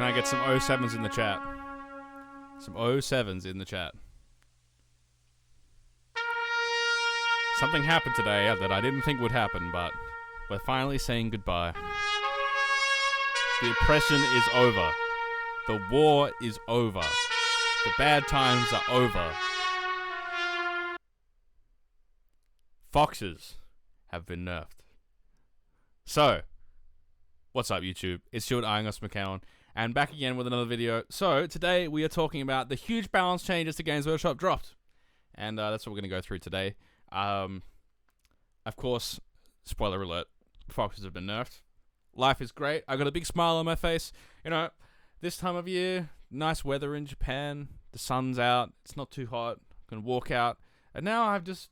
Can I get some 07s in the chat? Some 07s in the chat. Something happened today that I didn't think would happen, but we're finally saying goodbye. The oppression is over. The war is over. The bad times are over. Foxes have been nerfed. So, what's up YouTube? It's Stuart Iangos McCown, and back again with another video. So, today we are talking about the huge balance changes to Games Workshop dropped. And that's what we're going to go through today. Of course, spoiler alert, Foxes have been nerfed. Life is great. I got a big smile on my face. You know, this time of year, nice weather in Japan. The sun's out. It's not too hot. I can walk out. And now I've just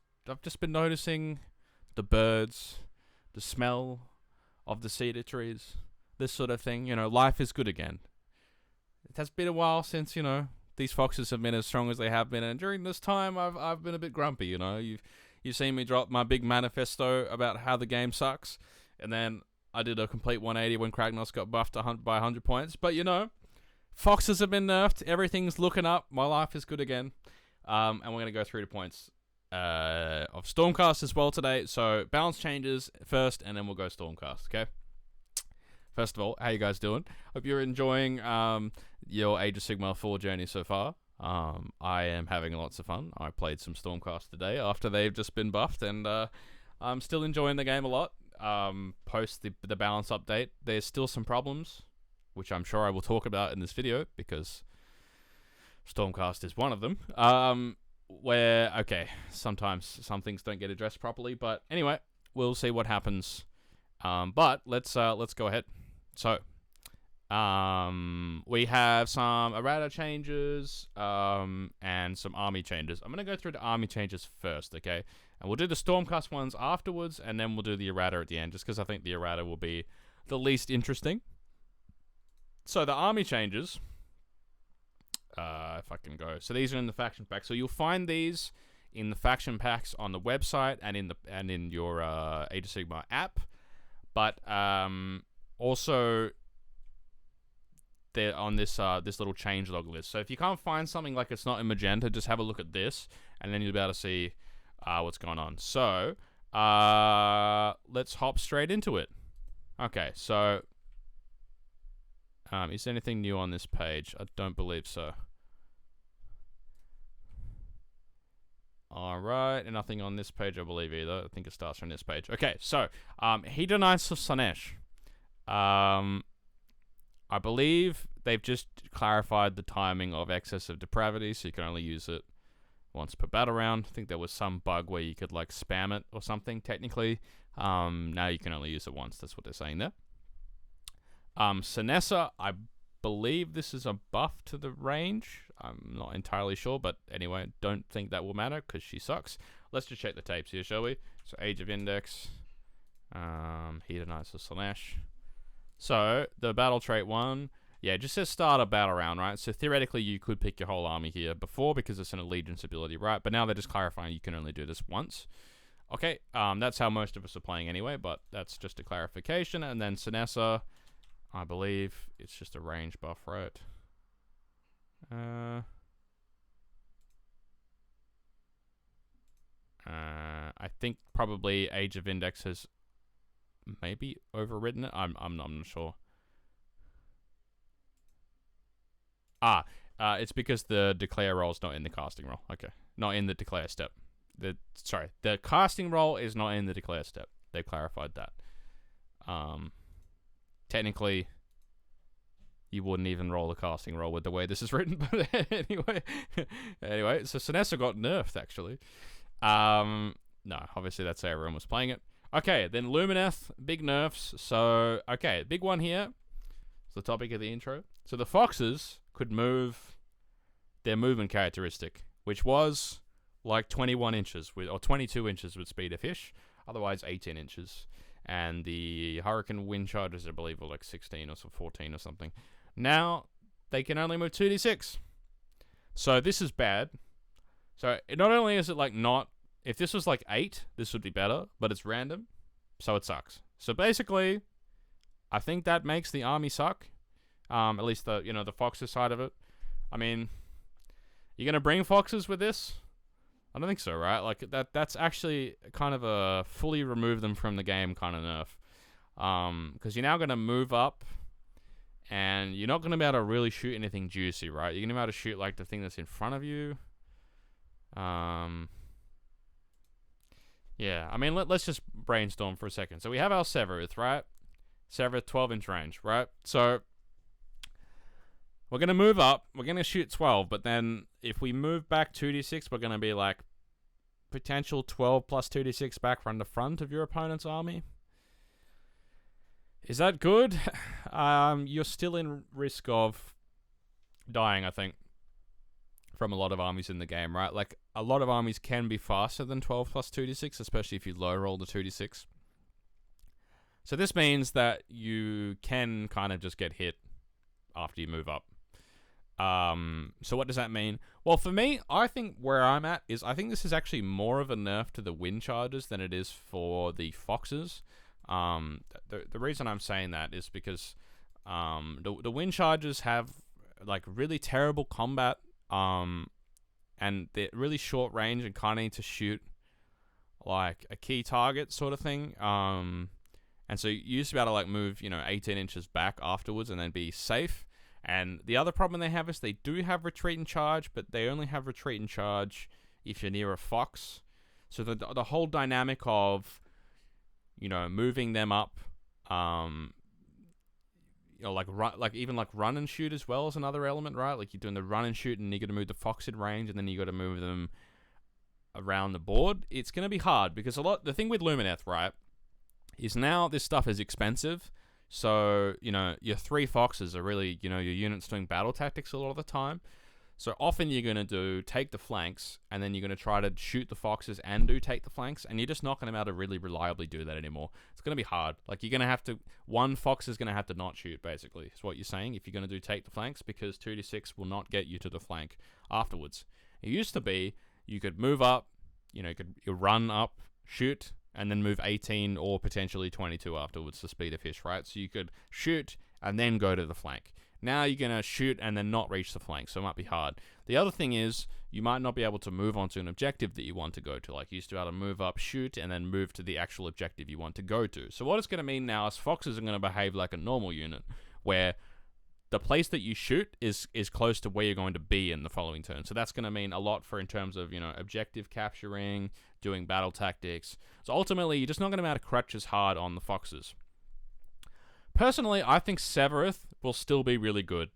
been noticing the birds, the smell of the cedar trees, this sort of thing. You know, life is good again. It has been a while since, you know, these foxes have been as strong as they have been, and during this time I've been a bit grumpy, you know. You've seen me drop my big manifesto about how the game sucks, and then I did a complete 180 when Kragnos got buffed by 100 points. But you know, foxes have been nerfed, everything's looking up, my life is good again. And we're gonna go through the points of Stormcast as well today. So balance changes first, and then we'll go Stormcast. Okay. First of all, how you guys doing? Hope you're enjoying your Age of Sigmar 4 journey so far. I am having lots of fun. I played some Stormcast today after they've just been buffed, and I'm still enjoying the game a lot. Post the balance update, there's still some problems, which I'm sure I will talk about in this video, because Stormcast is one of them. Where, okay, sometimes some things don't get addressed properly, but anyway, we'll see what happens. But let's go ahead. So, we have some errata changes, and some army changes. I'm going to go through the army changes first, okay? And we'll do the Stormcast ones afterwards, and then we'll do the errata at the end, just because I think the errata will be the least interesting. So, the army changes, if I can go. So, these are in the faction pack. So, you'll find these in the faction packs on the website and in your Age of Sigmar app. But also, they're on this little changelog list. So if you can't find something like it's not in magenta, just have a look at this, and then you'll be able to see what's going on. So let's hop straight into it. Okay, so is there anything new on this page? I don't believe so. Alright, and nothing on this page, I believe, either. I think it starts from this page. Okay, so, Hedonites of Slaanesh. I believe they've just clarified the timing of Excess of Depravity, so you can only use it once per battle round. I think there was some bug where you could, like, spam it or something, technically. Now you can only use it once, that's what they're saying there. Sinessa, I believe this is a buff to the range. I'm not entirely sure, but anyway, don't think that will matter because she sucks. Let's just check the tapes here, shall we? So Age of Index, Hedonites of Slaanesh. So the battle trait one, yeah, it just says start a battle round, right? So theoretically you could pick your whole army here before because it's an allegiance ability, right? But now they're just clarifying you can only do this once. Okay, that's how most of us are playing anyway, but that's just a clarification. And then Sinessa, I believe it's just a range buff, right? I think probably Age of Index has maybe overridden it. I'm not sure. It's because the declare roll is not in the casting roll. Okay, not in the declare step. The casting roll is not in the declare step. They clarified that. Technically, you wouldn't even roll a casting roll with the way this is written, but anyway, so Sinessa got nerfed, actually. No, obviously that's how everyone was playing it. Okay, then Lumineth, big nerfs. So, okay, big one here. It's the topic of the intro. So the foxes could move their movement characteristic, which was like 21 inches, or 22 inches with speed of fish, otherwise 18 inches. And the Hurricane Wind Chargers, I believe, were like 16 or 14 or something. Now, they can only move 2d6. So this is bad. So not only is it like not... If this was like 8, this would be better, but it's random, so it sucks. So basically, I think that makes the army suck. At least the the foxes side of it. I mean, you're gonna bring foxes with this? I don't think so, right? Like that's actually kind of a fully remove them from the game kind of nerf. Because you're now gonna move up, and you're not gonna be able to really shoot anything juicy, right? You're gonna be able to shoot like the thing that's in front of you. Yeah, I mean, let's just brainstorm for a second. So we have our Sevireth, right? Sevireth 12-inch range, right? So we're going to move up. We're going to shoot 12, but then if we move back 2d6, we're going to be like potential 12 plus 2d6 back from the front of your opponent's army. Is that good? You're still in risk of dying, I think, from a lot of armies in the game, right? Like, a lot of armies can be faster than 12 plus 2d6, especially if you low roll the 2d6. So this means that you can kind of just get hit after you move up. So what does that mean? Well, for me, I think where I'm at is I think this is actually more of a nerf to the wind charges than it is for the foxes. The reason I'm saying that is because the wind charges have like really terrible combat, and they're really short range and kind of need to shoot like a key target sort of thing. And so you used to be able to like move 18 inches back afterwards and then be safe. And the other problem they have is they do have retreat and charge, but they only have retreat and charge if you're near a fox. So the whole dynamic of moving them up, even run and shoot as well is another element, right? Like you're doing the run and shoot, and you got to move the fox in range, and then you got to move them around the board. It's going to be hard because the thing with Lumineth, right, is now this stuff is expensive. So your 3 foxes are really your units doing battle tactics a lot of the time. So often you're going to take the flanks, and then you're going to try to shoot the foxes and take the flanks, and you're just not going to be able to really reliably do that anymore. It's going to be hard. Like, you're going to have to... One fox is going to have to not shoot, basically, is what you're saying, if you're going to take the flanks, because 2d6 will not get you to the flank afterwards. It used to be, you could move up, you run up, shoot, and then move 18 or potentially 22 afterwards to speed a fish, right? So you could shoot and then go to the flank. Now you're going to shoot and then not reach the flank, so it might be hard. The other thing is, you might not be able to move onto an objective that you want to go to. Like, you used to be able to move up, shoot, and then move to the actual objective you want to go to. So what it's going to mean now is foxes are going to behave like a normal unit, where the place that you shoot is close to where you're going to be in the following turn. So that's going to mean a lot in terms of, objective capturing, doing battle tactics. So ultimately, you're just not going to be able to crutch as hard on the foxes. Personally, I think Sevireth will still be really good.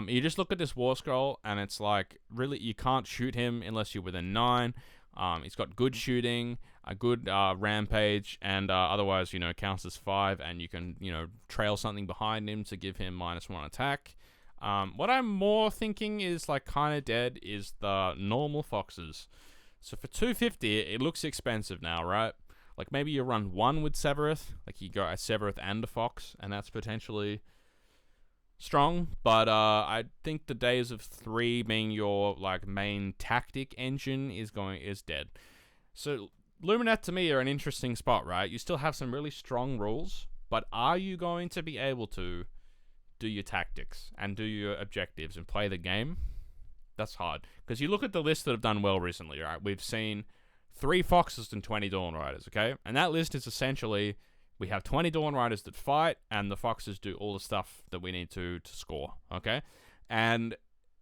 You just look at this war scroll, and it's like, really, you can't shoot him unless you're within 9. He's got good shooting, a good rampage, and otherwise, counts as 5, and you can, trail something behind him to give him -1 attack. What I'm more thinking is, like, kind of dead is the normal foxes. So for 250, it looks expensive now, right? Like, maybe you run 1 with Sevireth, like you go a Sevireth and a fox, and that's potentially strong. But I think the days of 3 being your like main tactic engine is dead. So Lumineth to me are an interesting spot, right? You still have some really strong rules, but are you going to be able to do your tactics and do your objectives and play the game? That's hard, because you look at the lists that have done well recently, right? We've seen 3 foxes and 20 Dawn Riders, okay? And that list is essentially, we have 20 Dawn Riders that fight, and the foxes do all the stuff that we need to score, okay? And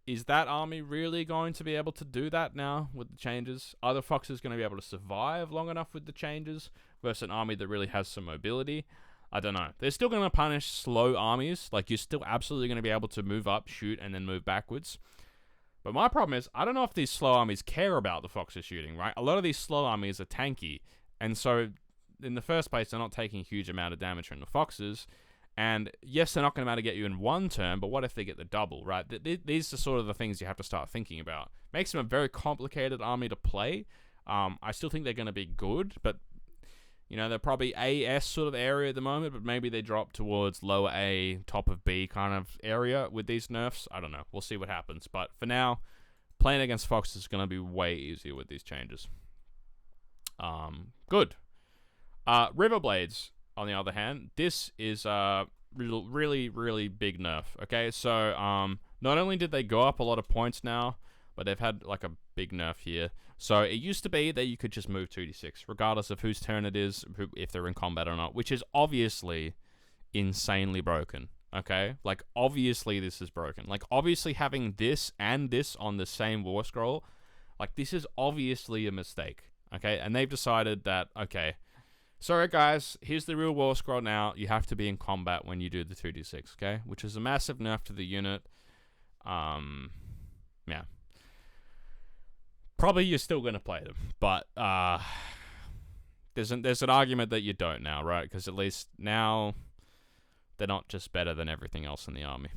is that army really going to be able to do that now with the changes? Are the foxes going to be able to survive long enough with the changes versus an army that really has some mobility? I don't know. They're still going to punish slow armies. Like, you're still absolutely going to be able to move up, shoot, and then move backwards. But my problem is, I don't know if these slow armies care about the foxes shooting, right? A lot of these slow armies are tanky, and so in the first place, they're not taking a huge amount of damage from the foxes. And yes, they're not going to be able to get you in 1 turn, but what if they get the double, right? These are sort of the things you have to start thinking about. Makes them a very complicated army to play. I still think they're going to be good, but they're probably AS sort of area at the moment, but maybe they drop towards lower A, top of B kind of area with these nerfs. I don't know. We'll see what happens. But for now, playing against foxes is going to be way easier with these changes. Good. Riverblades, on the other hand, this is really, really big nerf. Okay, so not only did they go up a lot of points now, but they've had like a big nerf here. So it used to be that you could just move 2d6, regardless of whose turn it is, if they're in combat or not, which is obviously insanely broken. Okay, like obviously this is broken. Like obviously having this and this on the same war scroll, like this is obviously a mistake. Okay, and they've decided that, okay, sorry guys, here's the real war scroll now. You have to be in combat when you do the 2d6. Okay, which is a massive nerf to the unit. Yeah. Probably you're still gonna play them, but there's an argument that you don't now, right? Because at least now they're not just better than everything else in the army.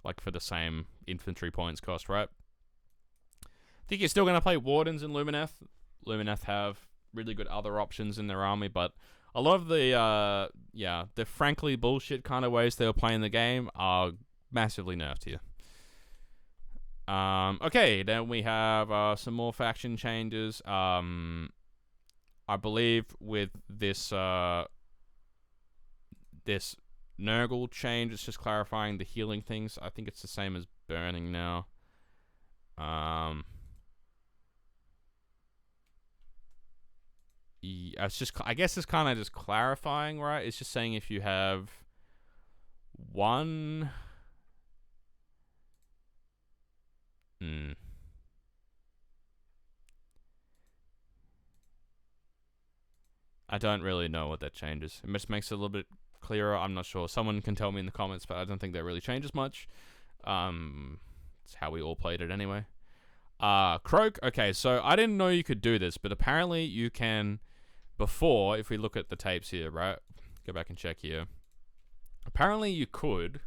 Like for the same infantry points cost, right? I think you're still gonna play Wardens in Lumineth. Lumineth have really good other options in their army, but a lot of the the frankly bullshit kind of ways they were playing the game are massively nerfed here. Okay, then we have some more faction changes. I believe with this this Nurgle change, it's just clarifying the healing things. I think it's the same as burning now. It's just, I guess it's kind of just clarifying, right? It's just saying if you have one. I don't really know what that changes. It just makes it a little bit clearer. I'm not sure. Someone can tell me in the comments, but I don't think that really changes much. It's how we all played it anyway. Croak. Okay, so I didn't know you could do this, but apparently you can. Before, if we look at the tapes here, right? Go back and check here. Apparently you could.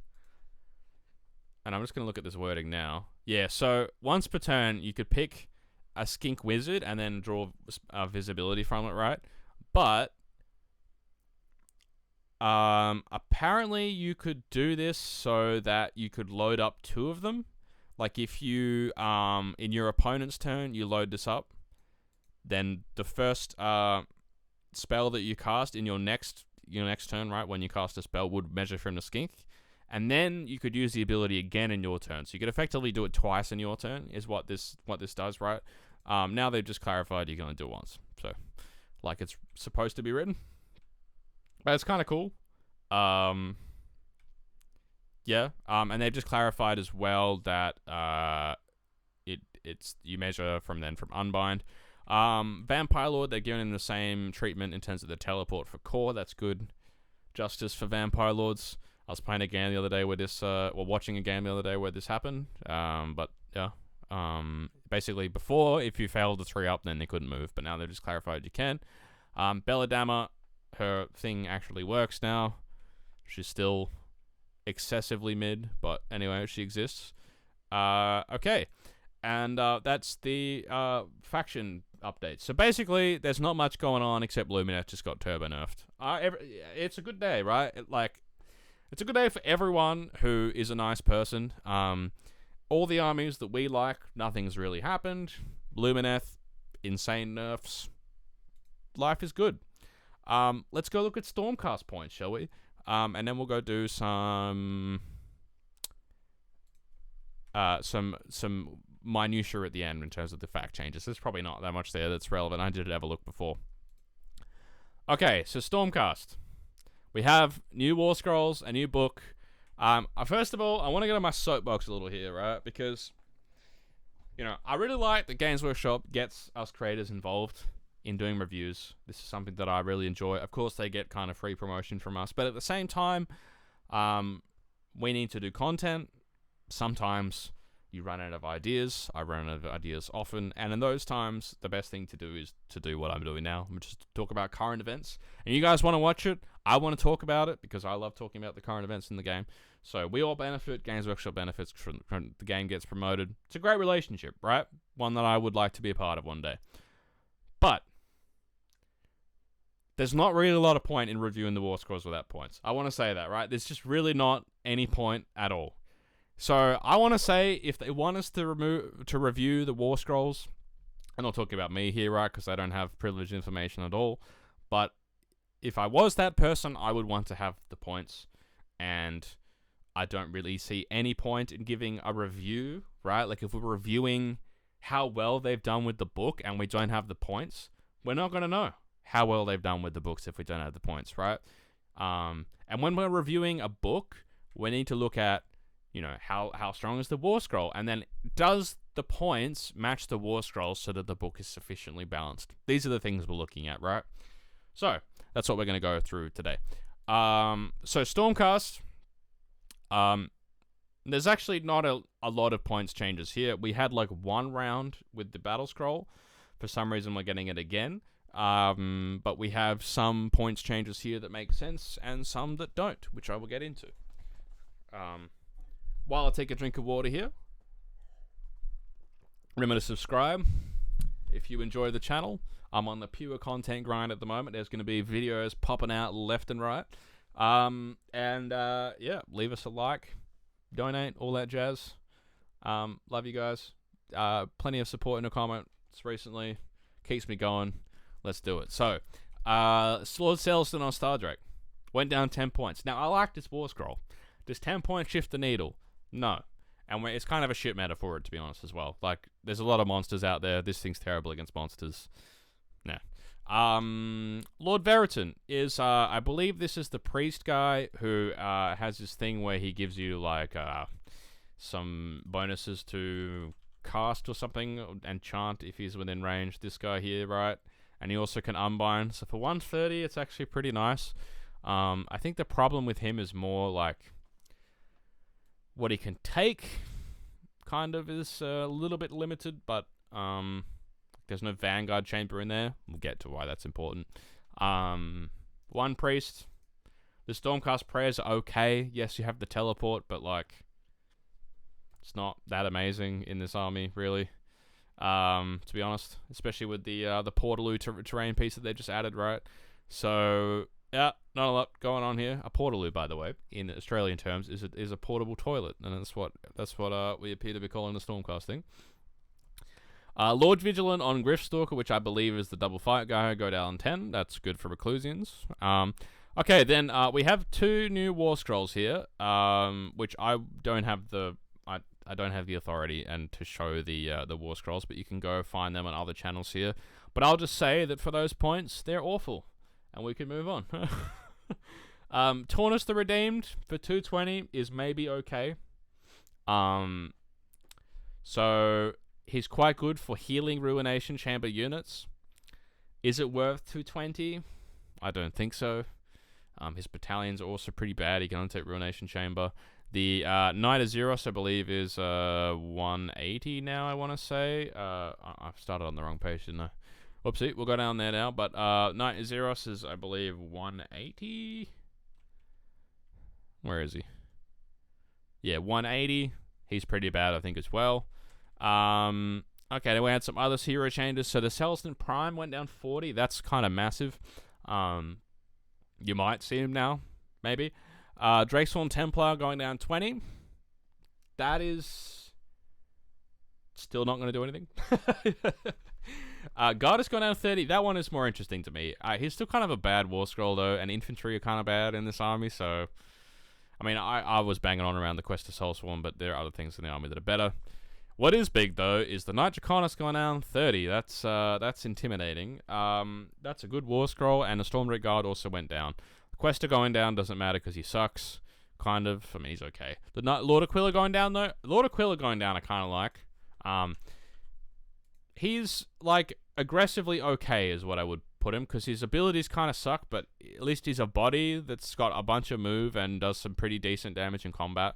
And I'm just going to look at this wording now. Yeah, so once per turn, you could pick a skink wizard and then draw visibility from it, right? But apparently you could do this so that you could load up 2 of them. Like if you, in your opponent's turn, you load this up, then the first spell that you cast in your next turn, right, when you cast a spell, would measure from the skink. And then you could use the ability again in your turn. So you could effectively do it twice in your turn, is what this does, right? Now they've just clarified you can only do it once. So, like it's supposed to be written. But it's kind of cool. Yeah. And they've just clarified as well that it's you measure from Unbind. Vampire Lord, they're giving him the same treatment in terms of the teleport for core. That's good justice for Vampire Lords. I was playing a game the other day where this, watching a game the other day where this happened. But yeah, basically before, if you failed the 3-up, then they couldn't move. But now they've just clarified you can. Belladamma, her thing actually works now. She's still excessively mid, but anyway, she exists. Okay, and that's the faction update. So basically, there's not much going on except Lumineth just got turbo nerfed. It's a good day, right? It's a good day for everyone who is a nice person. All the armies that we like, nothing's really happened. Lumineth, insane nerfs. Life is good. Let's go look at Stormcast points, shall we? And then we'll go do some minutiae at the end in terms of the fact changes. There's probably not that much there that's relevant. I did have a look before. Okay, so Stormcast. We have new War Scrolls, a new book. First of all, I want to get on my soapbox a little here, right? Because, I really like that Games Workshop gets us creators involved in doing reviews. This is something that I really enjoy. Of course, they get kind of free promotion from us. But at the same time, we need to do content. Sometimes you run out of ideas. I run out of ideas often. And in those times, the best thing to do is to do what I'm doing now. I'm just talk about current events. And you guys want to watch it. I want to talk about it because I love talking about the current events in the game. So we all benefit. Games Workshop benefits from the game gets promoted. It's a great relationship, right? One that I would like to be a part of one day. But there's not really a lot of point in reviewing the War Scrolls without points. I want to say that, right? There's just really not any point at all. So I want to say if they want us to review the War Scrolls, I'm not talking about me here, right? Because I don't have privileged information at all. But if I was that person, I would want to have the points, and I don't really see any point in giving a review, right? Like, if we're reviewing how well they've done with the book and we don't have the points, we're not going to know how well they've done with the books if we don't have the points, right? And when we're reviewing a book, we need to look at, you know, how strong is the War Scroll, and then does the points match the War Scroll so that the book is sufficiently balanced? These are the things we're looking at, right? So that's what we're going to go through today. So Stormcast, there's actually not a lot of points changes here. We had like one round with the battle scroll. For some reason, we're getting it again. But we have some points changes here that make sense and some that don't, which I will get into. While I take a drink of water here, remember to subscribe if you enjoy the channel. I'm on the pure content grind at the moment. There's going to be videos popping out left and right. Yeah, leave us a like, donate, all that jazz. Love you guys. Plenty of support in the comments recently. Keeps me going. Let's do it. So, Lord Celestin on Star Drake went down 10 points. Now, I like this War Scroll. Does 10 points shift the needle? No. And it's kind of a shit meta for it, to be honest, as well. Like, there's a lot of monsters out there. This thing's terrible against monsters. Nah. Lord Veritan is, I believe this is the priest guy who has this thing where he gives you, like, some bonuses to cast or something and chant if he's within range. This guy here, right? And he also can unbind. So for 130, it's actually pretty nice. I think the problem with him is more, like, what he can take kind of is a little bit limited, but there's no Vanguard Chamber in there. We'll get to why that's important. One priest. The Stormcast prayers are okay. Yes, you have the teleport, but, like, it's not that amazing in this army, really. To be honest, especially with the Portaloo terrain piece that they just added, right? So yeah, not a lot going on here. A Portaloo, by the way, in Australian terms, is a portable toilet, and that's what we appear to be calling the Stormcast thing. Lord Vigilant on Griffstalker, which I believe is the double fight guy, go down 10. That's good for Reclusians. Okay, then we have two new War Scrolls here, which I don't have the authority and to show the War Scrolls, but you can go find them on other channels here. But I'll just say that for those points, they're awful, and we can move on. Taunus the Redeemed for 220 is maybe okay. So he's quite good for healing Ruination Chamber units. Is it worth 220? I don't think so. His battalions are also pretty bad. He can only take Ruination Chamber. The Knight of Zeros, I believe, is 180 now, I want to say. I've started on the wrong page, didn't I? Whoopsie, we'll go down there now. But Knight of Zeros is, I believe, 180. Where is he? Yeah, 180. He's pretty bad, I think, as well. Okay, then we had some other hero changes. So the Celestin Prime went down 40. That's kind of massive. You might see him now, maybe. Drakesworn Templar going down 20. That is still not going to do anything. Gardas going down 30. That one is more interesting to me. He's still kind of a bad War Scroll, though, and infantry are kind of bad in this army, so... I mean, I was banging on around the Quest of Soulsworn, but there are other things in the army that are better. What is big, though, is the Knight Draconis going down 30. That's intimidating. That's a good War Scroll, and the Stormwreck Guard also went down. Questa going down doesn't matter because he sucks, kind of. I mean, he's okay. The Lord Aquila going down, though. Lord Aquila going down I kind of like. He's, like, aggressively okay is what I would put him, because his abilities kind of suck, but at least he's a body that's got a bunch of move and does some pretty decent damage in combat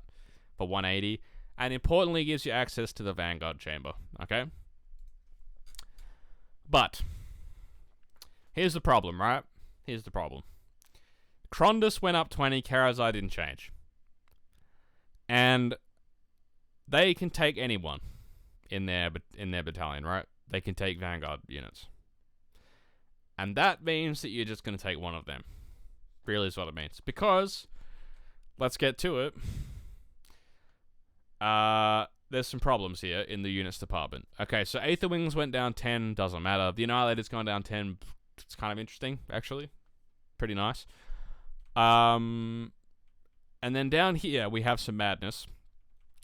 for 180. And importantly, gives you access to the Vanguard Chamber, okay? But here's the problem, right? Here's the problem. Krondus went up 20, Karazai didn't change. And they can take anyone in their battalion, right? They can take Vanguard units. And that means that you're just going to take one of them. Really is what it means. Because, let's get to it. There's some problems here in the units department. Okay, so Aether Wings went down 10, doesn't matter. The Annihilator's gone down 10, it's kind of interesting, actually. pretty nice. And then down here, we have some madness.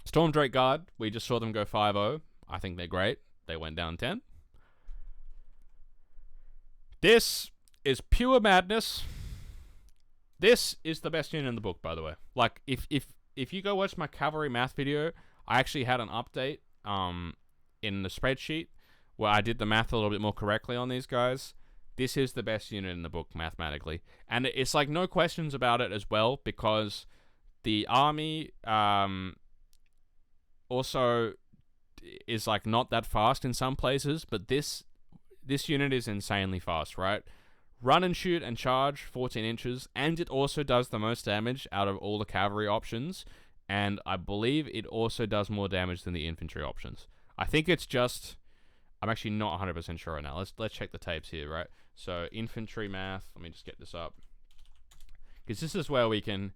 Storm Drake Guard, we just saw them go 5-0. I think they're great. They went down 10. This is pure madness. This is the best unit in the book, by the way. Like, if you go watch my cavalry math video, I actually had an update in the spreadsheet where I did the math a little bit more correctly on these guys. This is the best unit in the book mathematically. And it's like no questions about it as well, because the army also is like not that fast in some places, but this unit is insanely fast, right? Run and shoot and charge 14 inches, and it also does the most damage out of all the cavalry options, and I believe it also does more damage than the infantry options. I think it's just, I'm actually not 100% sure right now. Let's check the tapes here, right? So infantry math, let me just get this up, because this is where we can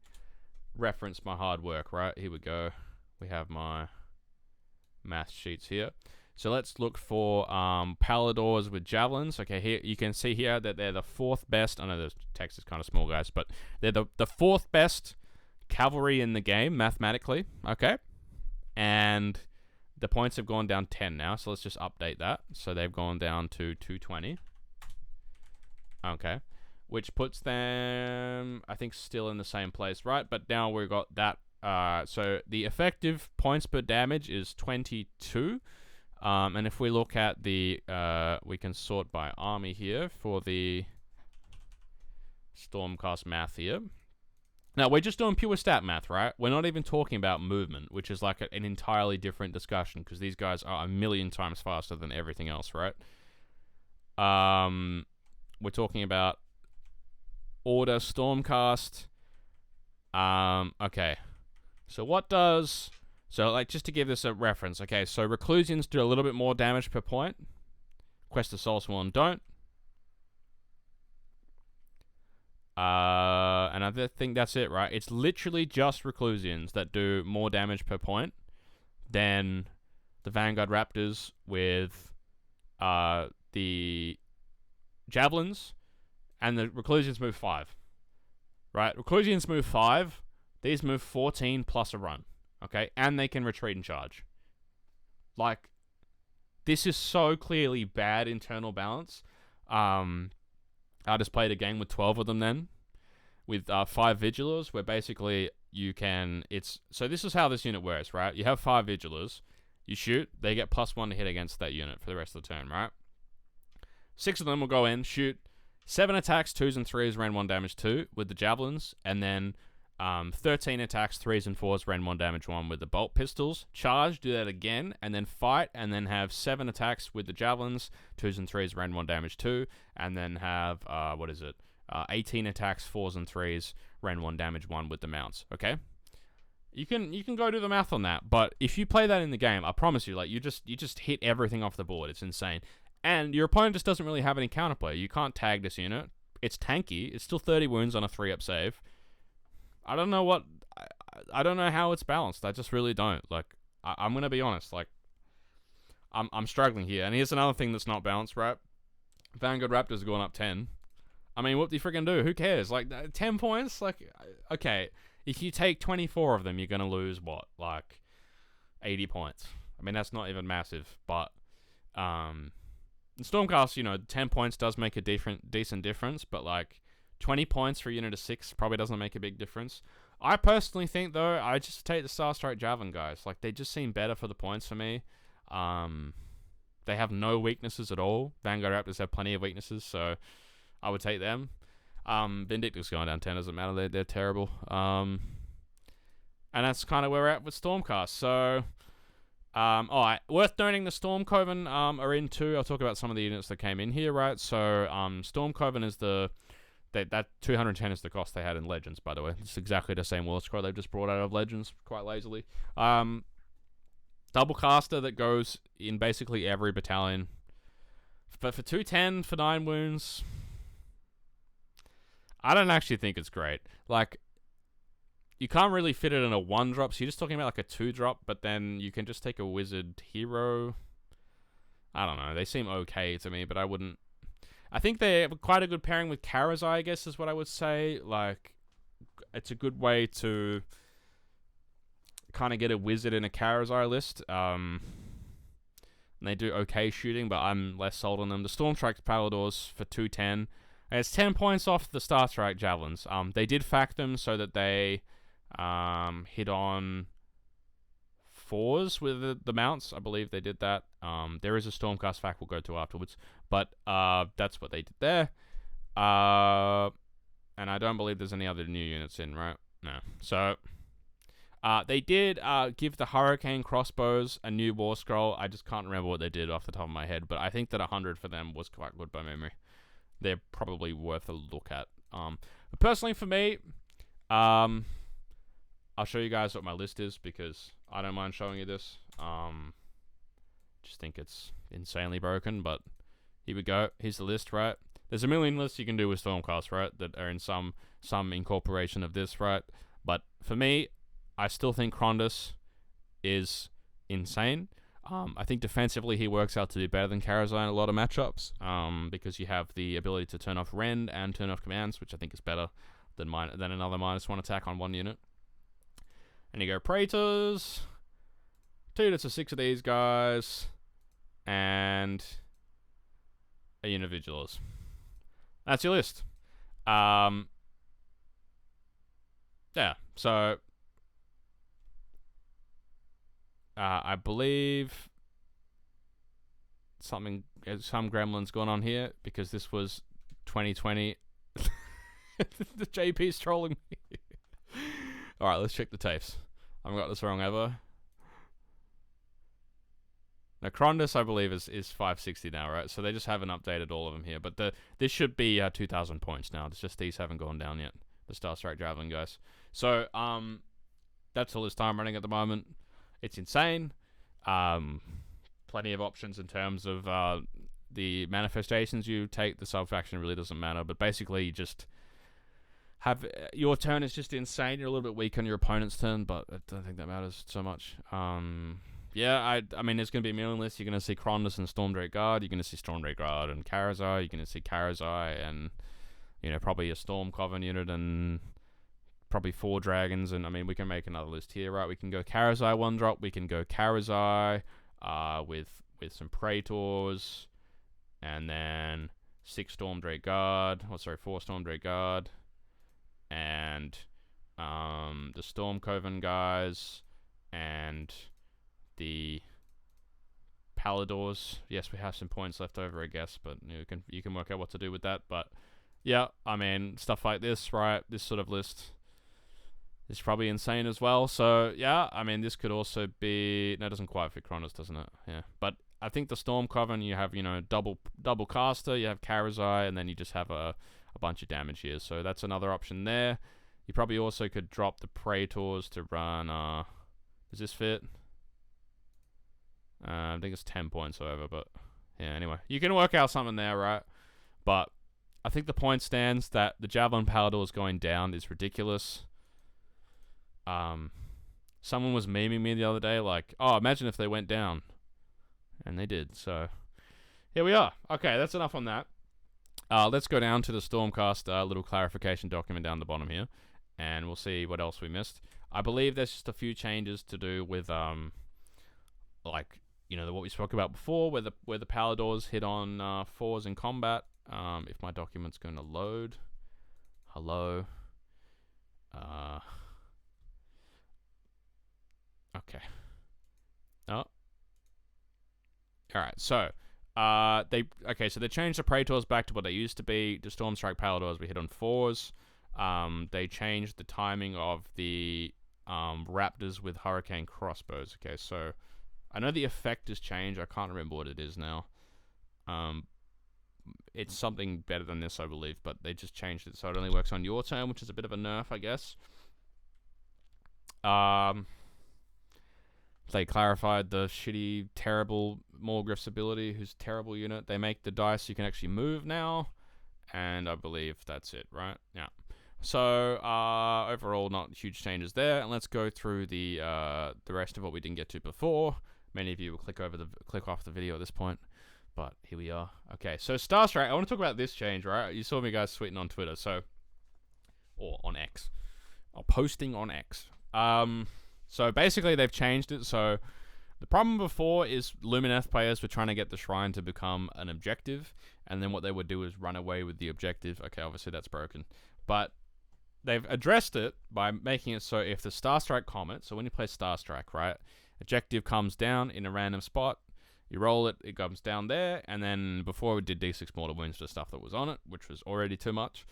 reference my hard work, right? Here we go. We have my math sheets here. So let's look for palladors with javelins. Okay, here you can see here that they're the 4th best. I know the text is kind of small, guys, but they're the 4th best cavalry in the game mathematically. Okay, and the points have gone down 10 now. So let's just update that. So they've gone down to 220. Okay, which puts them, I think, still in the same place, right? But now we've got that. So the effective points per damage is 22. And if we look at the, we can sort by army here for the Stormcast math here. Now, we're just doing pure stat math, right? We're not even talking about movement, which is like an entirely different discussion, because these guys are a million times faster than everything else, right? We're talking about order Stormcast. Okay. So what does... So, like, just to give this a reference, okay, so Reclusians do a little bit more damage per point. Quest of Soulsworn don't. And I think that's it, right? It's literally just Reclusians that do more damage per point than the Vanguard Raptors with the Javelins, and the Reclusians move 5. Right? Reclusians move 5, these move 14 plus a run. Okay, and they can retreat and charge. Like, this is so clearly bad internal balance. I just played a game with 12 of them then, with 5 Vigilers, where basically you can... So this is how this unit works, right? You have 5 Vigilers, you shoot, they get +1 to hit against that unit for the rest of the turn, right? 6 of them will go in, shoot, 7 attacks, 2s and 3s, ran 1 damage 2 with the Javelins, and then... 13 attacks, 3s and 4s, ran 1 damage 1 with the bolt pistols. Charge, do that again, and then fight, and then have 7 attacks with the javelins, 2s and 3s, ran 1 damage 2, and then have, 18 attacks, 4s and 3s, ran 1 damage 1 with the mounts, okay? You can go do the math on that, but if you play that in the game, I promise you, like, you just hit everything off the board. It's insane. And your opponent just doesn't really have any counterplay. You can't tag this unit. It's tanky. It's still 30 wounds on a 3-up save. I don't know what... I don't know how it's balanced. I just really don't. Like, I'm going to be honest. Like, I'm struggling here. And here's another thing that's not balanced, right? Vanguard Raptors are going up 10. I mean, what do you freaking do? Who cares? Like, 10 points? Like, okay. If you take 24 of them, you're going to lose, what? Like, 80 points. I mean, that's not even massive. But, in Stormcast, 10 points does make a decent difference. But, like... 20 points for a unit of 6 probably doesn't make a big difference. I personally think, though, I just take the Starstrike Javelin guys. Like, they just seem better for the points for me. They have no weaknesses at all. Vanguard Raptors have plenty of weaknesses, so I would take them. Vindictive's going down 10, doesn't matter. They're terrible. And that's kind of where we're at with Stormcast. So, alright. Worth noting, the Storm Coven are in too. I'll talk about some of the units that came in here, right? So, Storm Coven is the... That 210 is the cost they had in Legends, by the way. It's exactly the same War Scroll they've just brought out of Legends, quite lazily. Double caster that goes in basically every battalion. But for 210, for 9 wounds, I don't actually think it's great. Like, you can't really fit it in a 1-drop, so you're just talking about like a 2-drop, but then you can just take a Wizard Hero. I don't know. They seem okay to me, but I wouldn't... I think they're quite a good pairing with Karazai, I guess is what I would say. Like, it's a good way to kind of get a wizard in a Karazai list. And they do okay shooting, but I'm less sold on them. The Stormstrike Palladors for 210. And it's 10 points off the Star Strike Javelins. They did fact them so that they hit on 4s with the mounts. I believe they did that. There is a Stormcast fact we'll go to afterwards. But that's what they did there. And I don't believe there's any other new units in, right? No. So they did give the Hurricane crossbows a new war scroll. I just can't remember what they did off the top of my head, but I think that 100 for them was quite good by memory. They're probably worth a look at. But personally for me, I'll show you guys what my list is because I don't mind showing you this. Just think it's insanely broken, but here we go. Here's the list, right? There's a million lists you can do with Stormcast, right? That are in some incorporation of this, right? But for me, I still think Krondus is insane. I think defensively he works out to do better than Karazai in a lot of matchups because you have the ability to turn off Rend and turn off commands, which I think is better than another -1 attack on one unit. And you go Praetors, 2 to 6 of these guys, and a unit of Vigilors. That's your list. Yeah, so I believe some gremlins going on here because this was 2020. The JP's trolling me. Alright, let's check the tapes. I haven't got this wrong ever. Now, Krondus, I believe, is 560 now, right? So they just haven't updated all of them here. But this should be 2,000 points now. It's just these haven't gone down yet. The Star Strike Javelin guys. So, that's the list I'm running at the moment. It's insane. Plenty of options in terms of the manifestations you take. The sub-faction really doesn't matter. But basically, you just have... your turn is just insane. You're a little bit weak on your opponent's turn, but I don't think that matters so much. Yeah, I mean, there's going to be a million lists. You're going to see Krondus and Stormdrake Guard. You're going to see Stormdrake Guard and Karazai. You're going to see Karazai and, probably a Storm Coven unit and probably 4 dragons. And, I mean, we can make another list here, right? We can go Karazai 1-drop. We can go Karazai with some Praetors. And then 4 Stormdrake Guard. And the Storm Coven guys. And the Palladors. Yes, we have some points left over, I guess, but you can work out what to do with that. But yeah, I mean, stuff like this, right? This sort of list is probably insane as well. So yeah, I mean, this could also be... No, it doesn't quite fit Krondus, doesn't it? Yeah, but I think the Storm Coven, you have double caster, you have Karazai, and then you just have a bunch of damage here. So that's another option there. You probably also could drop the Praetors to run. Does this fit? I think it's 10 points over, but yeah, anyway. You can work out something there, right? But I think the point stands that the Javelin Palladors going down is ridiculous. Someone was memeing me the other day, like, oh, imagine if they went down. And they did, so here we are. Okay, that's enough on that. Let's go down to the Stormcast little clarification document down the bottom here, and we'll see what else we missed. I believe there's just a few changes to do with, like, what we spoke about before, where the Palladors hit on 4s in combat. If my document's going to load. Hello. Okay. Oh. Alright, so they changed the Praetors back to what they used to be. The Stormstrike Palladors we hit on 4s. They changed the timing of the Raptors with Hurricane crossbows. Okay, so I know the effect has changed. I can't remember what it is now. It's something better than this, I believe, but they just changed it so it only works on your turn, which is a bit of a nerf, I guess. They clarified the shitty, terrible Morgriff's ability, who's a terrible unit. They make the dice you can actually move now, and I believe that's it, right? Yeah. So overall, not huge changes there. And let's go through the rest of what we didn't get to before. Many of you will click off the video at this point, But here we are. Okay, so Star Strike, I want to talk about this change, right? You saw me guys tweeting on Twitter, or on X. Or posting on X. So basically they've changed it. So the problem before is Lumineth players were trying to get the shrine to become an objective, and then what they would do is run away with the objective. Okay, obviously that's broken. But they've addressed it by making it so if the Star Strike comet, so when you play Star Strike, right, objective comes down in a random spot, you roll it, it comes down there, and then before it did D6 mortal wounds to stuff that was on it, which was already too much.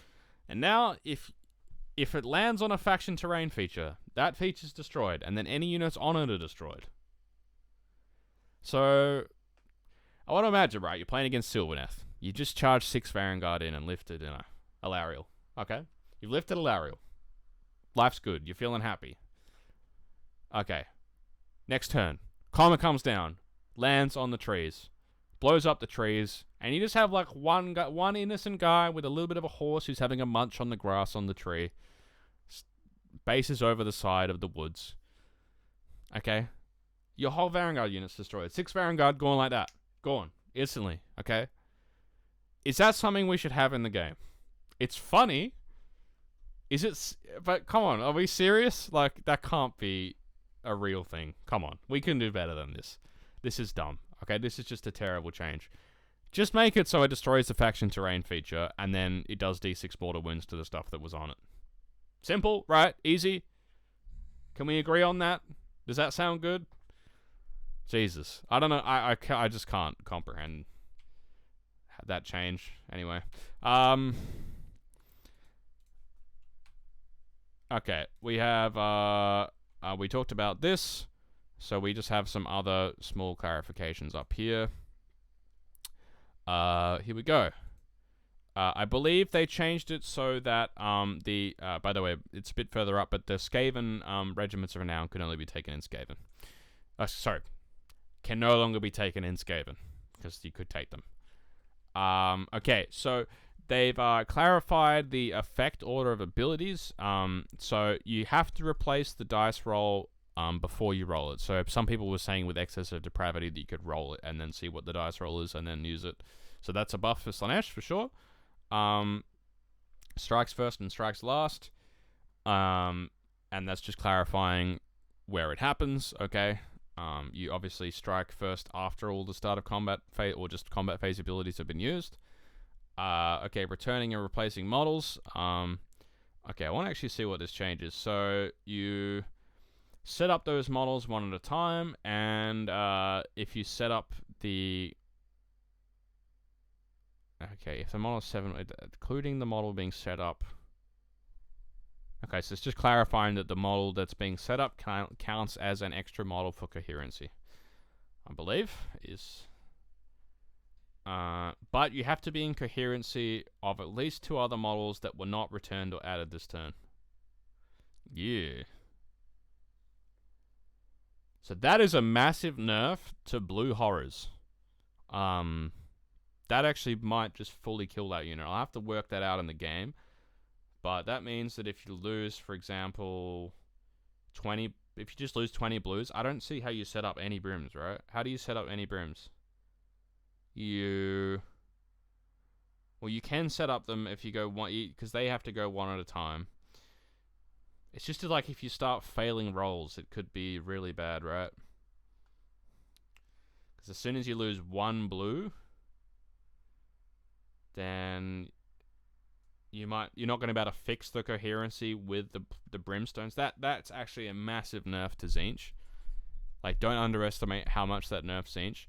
And now, if it lands on a faction terrain feature, that feature's destroyed, and then any units on it are destroyed. So, I want to imagine, right, you're playing against Sylvaneth. You just charge 6 Vanguard in and lifted a Lariel. Okay? You've lifted a Lariel. Life's good. You're feeling happy. Okay. Next turn. Comet comes down. Lands on the trees. Blows up the trees. And you just have like one innocent guy with a little bit of a horse who's having a munch on the grass on the tree. Bases over the side of the woods. Okay? Your whole Vanguard unit's destroyed. 6 Vanguard gone like that. Gone. Instantly. Okay? Is that something we should have in the game? It's funny. Is it... But come on. Are we serious? Like, that can't be a real thing. Come on. We can do better than this. This is dumb. Okay? This is just a terrible change. Just make it so it destroys the faction terrain feature, and then it does D6 mortal wounds to the stuff that was on it. Simple, right? Easy. Can we agree on that? Does that sound good? Jesus. I don't know. I just can't comprehend that change. Anyway. Okay. We have... we talked about this. So we just have some other small clarifications up here. Here we go. I believe they changed it so that by the way, it's a bit further up, but the Skaven regiments of renown can only be taken in Skaven. Sorry, can no longer be taken in Skaven because you could take them. Okay, so they've clarified the effect order of abilities. So you have to replace the dice roll before you roll it. So some people were saying with Excess of Depravity that you could roll it and then see what the dice roll is and then use it. So that's a buff for Slanesh for sure. Strikes first and strikes last. And that's just clarifying where it happens, okay? You obviously strike first after all the start of combat phase, or just combat phase abilities have been used. Okay, returning and replacing models. Okay, I want to actually see what this changes. So you set up those models one at a time, and if you set up the... Okay, if the model is 7, including the model being set up... Okay, so it's just clarifying that the model that's being set up counts as an extra model for coherency. I believe is... but you have to be in coherency of at least 2 other models that were not returned or added this turn. Yeah. So that is a massive nerf to blue horrors. That actually might just fully kill that unit. I'll have to work that out in the game. But that means that if you lose, for example, 20... If you just lose 20 blues, I don't see how you set up any brims, right? How do you set up any brims? Well, you can set up them if you go one... Because they have to go one at a time. It's just like if you start failing rolls, it could be really bad, right? Because as soon as you lose 1 blue, then you're not going to be able to fix the coherency with the brimstones. That's actually a massive nerf to Tzeentch. Like, don't underestimate how much that nerfs Tzeentch.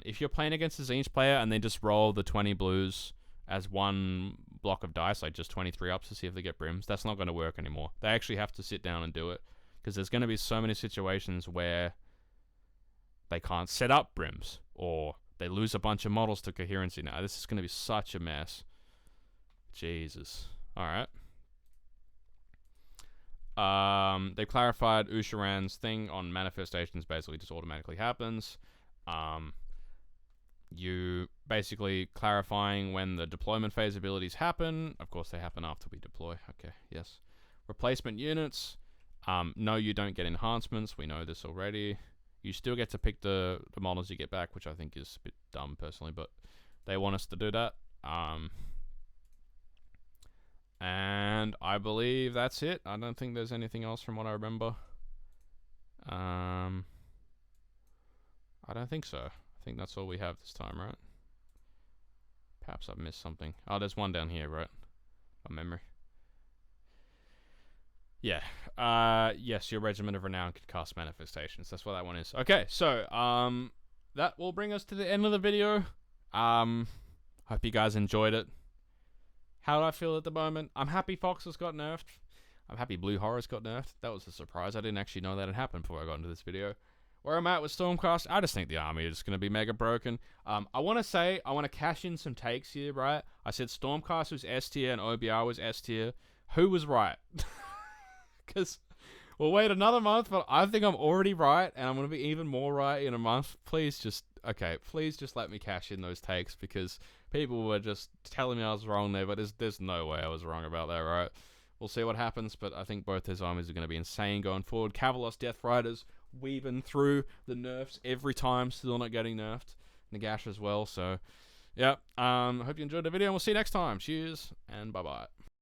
If you're playing against a Tzeentch player and they just roll the 20 blues as one block of dice, like just 23 ups to see if they get brims, that's not going to work anymore. They actually have to sit down and do it, because there's going to be so many situations where they can't set up brims, or they lose a bunch of models to coherency. Now, this is going to be such a mess. Jesus. Alright. They clarified Usharan's thing on manifestations basically just automatically happens. You basically clarifying when the deployment phase abilities happen. Of course, they happen after we deploy. Okay, yes. Replacement units. No, you don't get enhancements. We know this already. You still get to pick the models you get back, which I think is a bit dumb personally, but they want us to do that. And I believe that's it. I don't think there's anything else from what I remember. I don't think so. I think that's all we have this time, right? Perhaps I've missed something. Oh, there's one down here, right? By memory. Yeah. Yes, your Regiment of Renown could cast Manifestations. That's what that one is. Okay, so, that will bring us to the end of the video. Hope you guys enjoyed it. How do I feel at the moment? I'm happy Foxes got nerfed. I'm happy Blue Horrors got nerfed. That was a surprise. I didn't actually know that had happened before I got into this video. Where I'm at with Stormcast, I just think the army is going to be mega broken. I want to cash in some takes here, right? I said Stormcast was S tier and OBR was S tier. Who was right? Because we'll wait another month, but I think I'm already right, and I'm going to be even more right in a month. Please just let me cash in those takes, because people were just telling me I was wrong there, but there's no way I was wrong about that, right? We'll see what happens, but I think both those armies are going to be insane going forward. Cavalos Death Riders weaving through the nerfs every time, still not getting nerfed. Nagash as well, so yeah. Hope you enjoyed the video, and we'll see you next time. Cheers, and bye-bye.